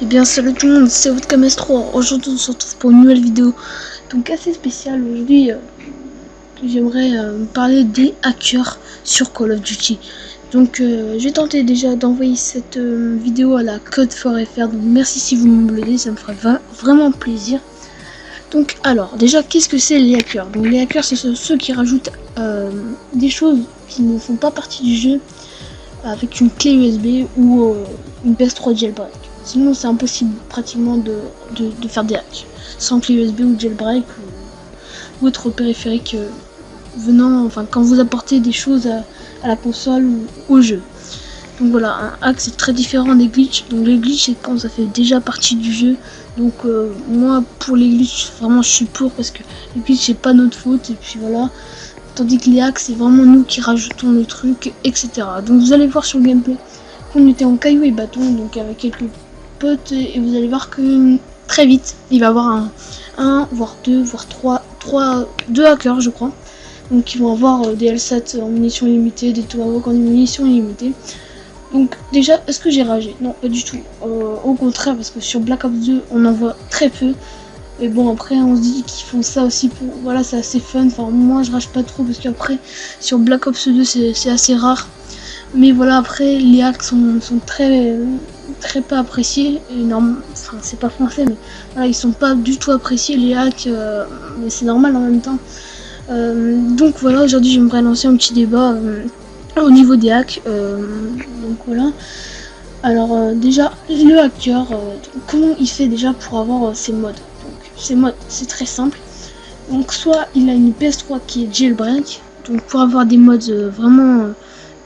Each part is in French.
Eh bien salut tout le monde, c'est votre KMS3. Aujourd'hui on se retrouve pour une nouvelle vidéo. Donc assez spéciale aujourd'hui. J'aimerais parler des hackers sur Call of Duty. Donc je vais tenter déjà d'envoyer cette vidéo à la Code for FR. Donc merci si vous me l'aidez, ça me ferait vraiment plaisir. Donc alors déjà qu'est-ce que c'est les hackers? Donc les hackers c'est ceux qui rajoutent des choses qui ne font pas partie du jeu avec une clé USB ou une PS3 jailbreak. Sinon c'est impossible pratiquement de faire des hacks sans clé USB ou jailbreak ou autre périphérique venant, enfin quand vous apportez des choses à la console ou au jeu. Donc voilà, un hack c'est très différent des glitches. Donc les glitches c'est quand ça fait déjà partie du jeu. Donc moi pour les glitches vraiment je suis pour, parce que les glitches c'est pas notre faute et puis voilà. Tandis que les hacks c'est vraiment nous qui rajoutons le truc, etc. Donc vous allez voir sur le gameplay qu'on était en cailloux et bâton, donc avec quelques potes, et vous allez voir que très vite il va y avoir un voire deux voire deux hackers je crois. Donc ils vont avoir des LSAT en munitions limitées, des Tomahawk en munitions illimitées. Donc déjà, est-ce que j'ai ragé? Non, pas du tout. Au contraire, parce que sur Black Ops 2, on en voit très peu. Et bon, après, on se dit qu'ils font ça aussi pour... Voilà, c'est assez fun. Enfin, moi, je rage pas trop, parce qu'après, sur Black Ops 2, c'est assez rare. Mais voilà, après, les hacks sont très pas appréciés. Enfin, c'est pas français, mais voilà, ils sont pas du tout appréciés, les hacks. Mais c'est normal en même temps. Donc voilà, aujourd'hui, j'aimerais lancer un petit débat au niveau des hacks. Donc voilà. Alors déjà le hacker, comment il fait déjà pour avoir ses mods? Donc ces mods c'est très simple. Donc soit il a une PS3 qui est jailbreak, donc pour avoir des mods vraiment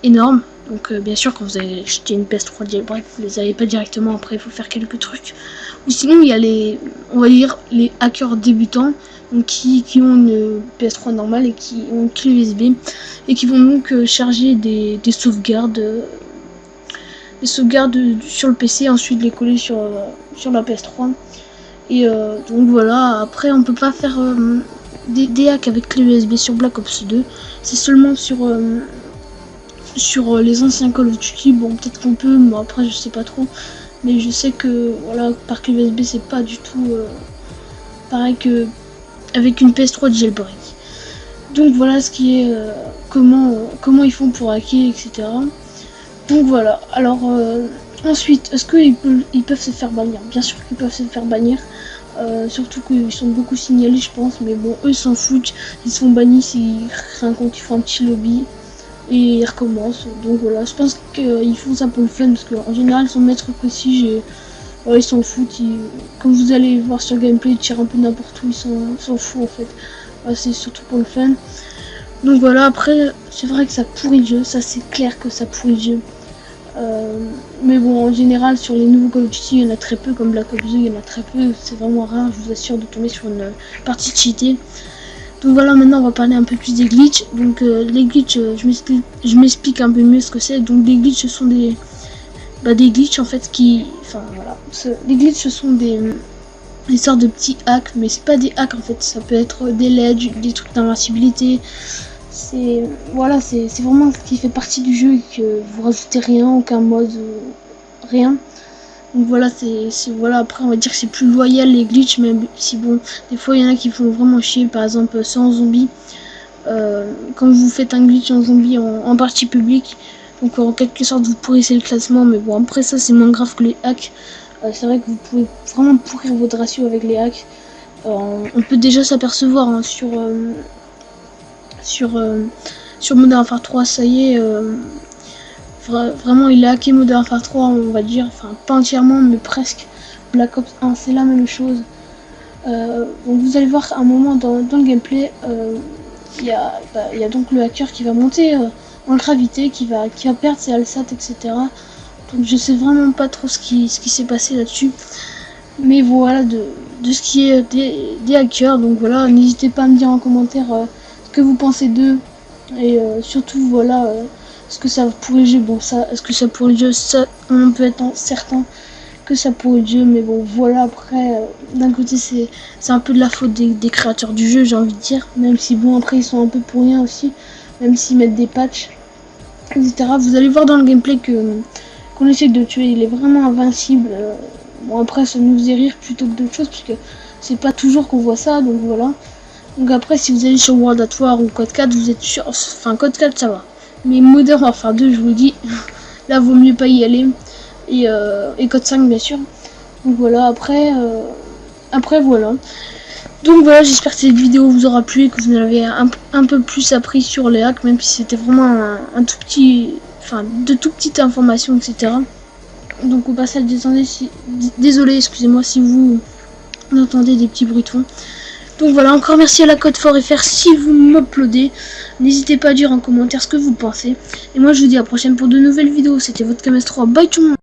énormes. Donc bien sûr quand vous avez acheté une PS3 jailbreak vous les avez pas directement, après il faut faire quelques trucs. Ou sinon il y a les, on va dire les hackers débutants, donc qui ont une PS3 normale et qui ont une clé USB et qui vont donc charger des sauvegardes sur le PC, ensuite les coller sur la PS3. Et donc voilà, après on peut pas faire des hacks avec clé USB sur Black Ops 2, c'est seulement sur les anciens Call of Duty. Bon, peut-être qu'on peut, mais après je sais pas trop. Mais je sais que voilà, par clé USB c'est pas du tout pareil que avec une PS3 de jailbreak. Donc voilà ce qui est comment ils font pour hacker, etc. Donc voilà, alors ensuite, est-ce qu'ils peuvent se faire bannir? Bien sûr qu'ils peuvent se faire bannir, surtout qu'ils sont beaucoup signalés je pense, mais bon, eux s'en foutent, ils se font bannir s'ils créent un compte, ils font un petit lobby et ils recommencent. Donc voilà, je pense qu'ils font ça pour le fun, parce qu'en général ils sont maîtres précis, ils s'en foutent, comme vous allez voir sur le gameplay, ils tirent un peu n'importe où, ils s'en foutent en fait. C'est surtout pour le fun. Donc voilà, après c'est vrai que ça pourrit le jeu, ça c'est clair que ça pourrit le jeu. Mais bon, en général sur les nouveaux Call of Duty il y en a très peu, comme Black Ops 2 il y en a très peu, c'est vraiment rare, je vous assure, de tomber sur une partie cheatée. Donc voilà, maintenant on va parler un peu plus des glitches. Donc les glitches, je m'explique un peu mieux ce que c'est. Donc les glitches ce sont des glitches en fait qui... Enfin voilà, les glitches ce sont des sortes de petits hacks, mais c'est pas des hacks en fait, ça peut être des ledges, des trucs d'invincibilité. C'est voilà, c'est vraiment ce qui fait partie du jeu et que vous rajoutez rien, aucun mode, rien. Donc voilà, voilà, après on va dire que c'est plus loyal les glitches, même si bon, des fois il y en a qui font vraiment chier. Par exemple sans zombie, quand vous faites un glitch en zombie en partie publique, donc en quelque sorte vous pourrissez le classement, mais bon après ça c'est moins grave que les hacks. C'est vrai que vous pouvez vraiment pourrir votre ratio avec les hacks. On peut déjà s'apercevoir hein, sur Modern Warfare 3, ça y est, vraiment il a hacké Modern Warfare 3, on va dire, enfin pas entièrement mais presque. Black Ops 1 c'est la même chose. Donc vous allez voir à un moment dans le gameplay, il y a donc le hacker qui va monter en gravité, qui va perdre ses alsats, etc. Donc je sais vraiment pas trop ce qui s'est passé là-dessus. Mais voilà, de ce qui est des hackers. Donc voilà, n'hésitez pas à me dire en commentaire ce que vous pensez d'eux. Et surtout voilà, ce que ça pourrait jouer. Bon ça, est-ce que ça pourrait jouer? Ça, on peut être certain que ça pourrait jouer. Mais bon voilà, après d'un côté c'est un peu de la faute des créateurs du jeu, j'ai envie de dire. Même si bon après ils sont un peu pour rien aussi. Même s'ils mettent des patchs, etc. Vous allez voir dans le gameplay qu'on essaie de tuer, il est vraiment invincible. Bon après ça nous faisait rire plutôt que d'autres choses, puisque c'est pas toujours qu'on voit ça, donc voilà. Donc après si vous allez sur World at War ou Code 4, vous êtes sûr, enfin Code 4 ça va. Mais Modern Warfare 2, je vous le dis, là vaut mieux pas y aller. Et Code 5 bien sûr. Donc voilà, après voilà. Donc voilà, j'espère que cette vidéo vous aura plu et que vous en avez un peu plus appris sur les hacks, même si c'était vraiment un tout petit, enfin de tout petites informations, etc. Donc au passage, désolé, excusez-moi si vous entendez des petits bruits de fond. Donc voilà, encore merci à la Code Fort FR si vous m'uploadez. N'hésitez pas à dire en commentaire ce que vous pensez. Et moi je vous dis à la prochaine pour de nouvelles vidéos. C'était votre KMS3. Bye tout le monde.